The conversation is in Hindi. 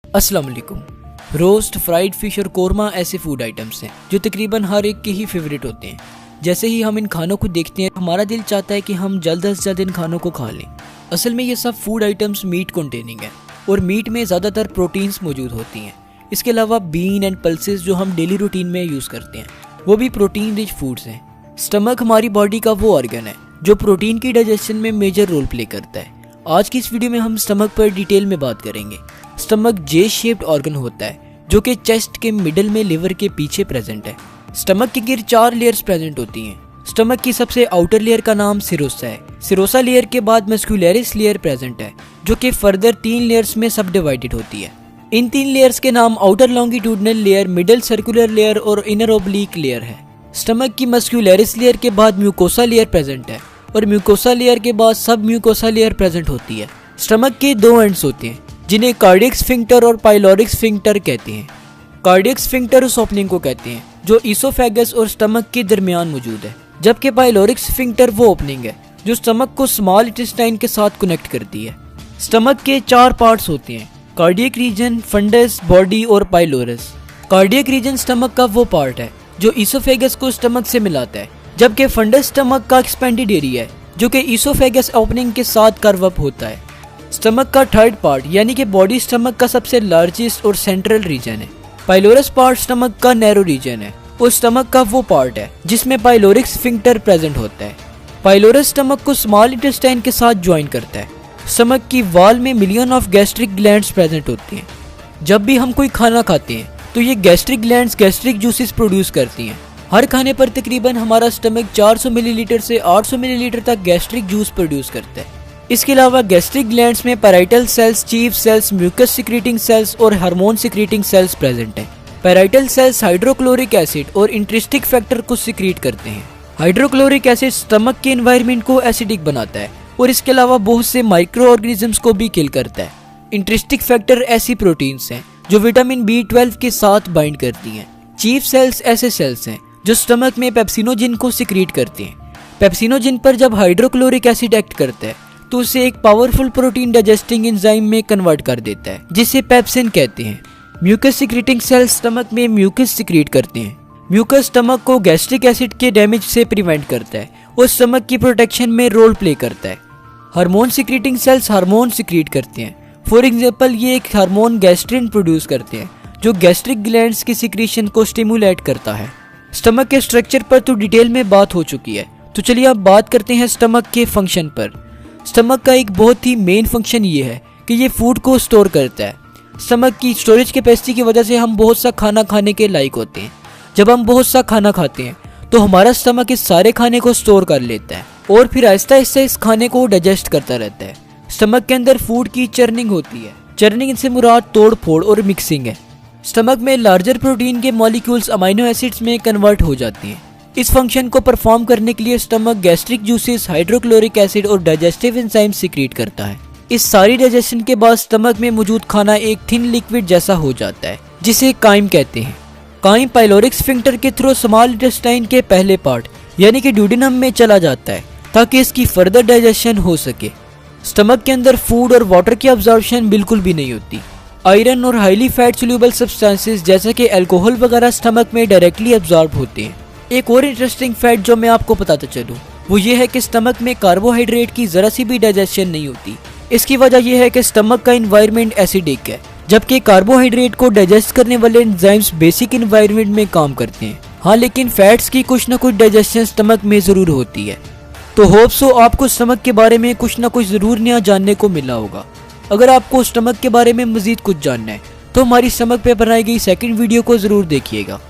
अस्सलाम वालेकुम। रोस्ट, फ्राइड फिश और कोरमा ऐसे फूड आइटम्स हैं जो तकरीबन हर एक के ही फेवरेट होते हैं। जैसे ही हम इन खानों को देखते हैं हमारा दिल चाहता है कि हम जल्द से जल्द इन खानों को खा लें। असल में ये सब फूड आइटम्स मीट कंटेनिंग है और मीट में ज़्यादातर प्रोटीन्स मौजूद होती हैं। इसके अलावा बीन एंड पल्सेस जो हम डेली रूटीन में यूज़ करते हैं वो भी प्रोटीन रिच फूड्स हैं। स्टमक हमारी बॉडी का वो ऑर्गन है जो प्रोटीन की डाइजेशन में मेजर रोल प्ले करता है। आज की इस वीडियो में हम स्टमक पर डिटेल में बात करेंगे। स्टमक जे शेप्ड ऑर्गन होता है जो कि चेस्ट के मिडल में लिवर के पीछे प्रेजेंट है। स्टमक के गिर 4 लेयर्स प्रेजेंट होती हैं। स्टमक की सबसे आउटर लेयर का नाम सिरोसा है। सिरोसा लेयर के बाद मस्कुलरिस लेयर प्रेजेंट है जो कि फर्दर 3 लेयर्स में सब डिवाइडेड होती है। इन 3 लेयर्स के नाम outer longitudinal layer, middle circular layer और इनर ओब्लिक लेयर है। स्टमक की मस्कुलरिस लेयर के बाद म्यूकोसा लेयर प्रेजेंट है और म्यूकोसा लेयर के बाद सब म्यूकोसा लेयर प्रेजेंट होती है। स्टमक के 2 एंड्स होते हैं जिन्हें कार्डियक स्फिंक्टर और पाइलोरिक स्फिंक्टर कहते हैं। कार्डियक स्फिंक्टर उस ओपनिंग को कहते हैं जो ईसोफेगस और स्टमक के दरमियान मौजूद है, जबकि पाइलोरिक स्फिंक्टर वो ओपनिंग है जो स्टमक को स्मॉल इंटेस्टाइन के साथ कनेक्ट करती है। स्टमक के 4 पार्ट्स होते हैं, कार्डियक रीजन, फंडस, बॉडी और पाइलोरस। कार्डियक रीजन स्टमक का वो पार्ट है जो ईसोफेगस को स्टमक से मिलाता है, जबकि फंडस स्टमक का एक्सपेंडेड एरिया है जो कि ईसोफेगस ओपनिंग के साथ कर्व अप होता है। स्टमक का 3rd पार्ट यानी कि बॉडी स्टमक का सबसे लार्जेस्ट और सेंट्रल रीजन है। पाइलोरस पार्ट स्टमक का नैरो रीजन है और स्टमक का वो पार्ट है जिसमें पाइलोरिक स्फिंक्टर प्रेजेंट होता है। पाइलोरस स्टमक को स्मॉल इंटेस्टाइन के साथ ज्वाइन करता है। स्टमक की वॉल में million of gastric glands present होती हैं। जब भी हम कोई खाना खाते हैं तो ये gastric glands gastric juices produce करती हैं। हर खाने पर तकरीबन हमारा स्टमक 400 मिलीलीटर से 800 मिलीलीटर तक गैस्ट्रिक जूस प्रोड्यूस करता है। इसके अलावा गैस्ट्रिक ग्लैंड्स में parietal cells, chief cells, mucus secreting cells और हार्मोन सिक्रीटिंग सेल्स प्रेजेंट हैं। पैराइटल सेल्स हाइड्रोक्लोरिक एसिड और इंट्रिस्टिक फैक्टर को सिक्रीट करते हैं। हाइड्रोक्लोरिक एसिड स्टमक के एनवायरनमेंट को एसिडिक बनाता है और इसके अलावा बहुत से माइक्रो ऑर्गेनिजम्स को भी किल करता है। इंट्रिस्टिक फैक्टर ऐसी प्रोटीन्स हैं जो विटामिन B12 के साथ बाइंड करती हैं। चीफ सेल्स ऐसे सेल्स हैं जो स्टमक में पेप्सिनोजिन को सिक्रीट करते हैं। पेप्सिनोजिन पर जब हाइड्रोक्लोरिक एसिड एक्ट करता है तो उसे एक पावरफुल प्रोटीन डाइजेस्टिंग एंजाइम में कन्वर्ट कर देता है जिसे पेप्सिन कहते हैं। म्यूकस सिक्रीटिंग सेल्स स्टमक में म्यूकस सिक्रीट करते हैं। म्यूकस स्टमक को गैस्ट्रिक एसिड के डैमेज से प्रिवेंट करता है और स्टमक की प्रोटेक्शन में रोल प्ले करता है। Hormone secreting cells hormone secrete करते हैं। फॉर एग्जांपल ये एक हार्मोन गैस्ट्रिन प्रोड्यूस करते हैं जो गैस्ट्रिक ग्लैंड्स की सिक्रीशन को स्टिमुलेट करता है। स्टमक के स्ट्रक्चर पर तो डिटेल में बात हो चुकी है, तो चलिए अब बात करते हैं स्टमक के फंक्शन पर। स्टमक का एक बहुत ही मेन फंक्शन ये है कि ये फूड को स्टोर करता है। स्टमक की स्टोरेज कैपेसिटी की वजह से हम बहुत सा खाना खाने के लायक होते हैं। जब हम बहुत सा खाना खाते हैं तो हमारा स्टमक इस सारे खाने को स्टोर कर लेता है और फिर आहिस्ता आहिस्ता इस खाने को डाइजेस्ट करता रहता है। स्टमक के अंदर फूड की चर्निंग होती है। चर्निंग से मुराद तोड़ फोड़ और मिक्सिंग है। स्टमक में लार्जर प्रोटीन के मॉलिक्यूल्स अमीनो एसिड्स में कन्वर्ट हो जाती हैं। इस फंक्शन को परफॉर्म करने के लिए stomach gastric juices, hydrochloric acid और डाइजेस्टिव एंजाइम सिक्रीट करता है। इस सारी डाइजेशन के बाद स्टमक में मौजूद खाना एक थिन लिक्विड जैसा हो जाता है जिसे काइम कहते हैं। काइम पाइलोरिक स्फिंक्टर के थ्रू स्मॉल इंटेस्टाइन के पहले पार्ट यानी कि ड्यूडेनम में चला जाता है ताकि इसकी फर्दर डाइजेशन हो सके। स्टमक के अंदर फूड और वाटर की अब्जॉर्प्शन बिल्कुल भी नहीं होती। आयरन और हाईली फैट सोल्यूबल सब्सटेंसेस जैसे कि अल्कोहल वगैरह स्टमक में डायरेक्टली अब्जॉर्ब होते हैं। एक और इंटरेस्टिंग फैक्ट जो मैं आपको बताता चलूं वो ये है कि स्टमक में कार्बोहाइड्रेट की जरा सी भी डाइजेशन नहीं होती। इसकी वजह यह है कि स्टमक का एनवायरनमेंट एसिडिक है, जबकि कार्बोहाइड्रेट को डाइजेस्ट करने वाले एंजाइम्स बेसिक एनवायरनमेंट में काम करते हैं। हाँ, लेकिन फैट्स की कुछ ना कुछ डाइजेशन स्टमक में जरूर होती है। तो होप सो आपको स्टमक के बारे में कुछ ना कुछ जरूर नया जानने को मिला होगा। अगर आपको स्टमक के बारे में मजीद कुछ जानना है तो हमारी स्टमक पे बनाई गई 2nd वीडियो को जरूर देखिएगा।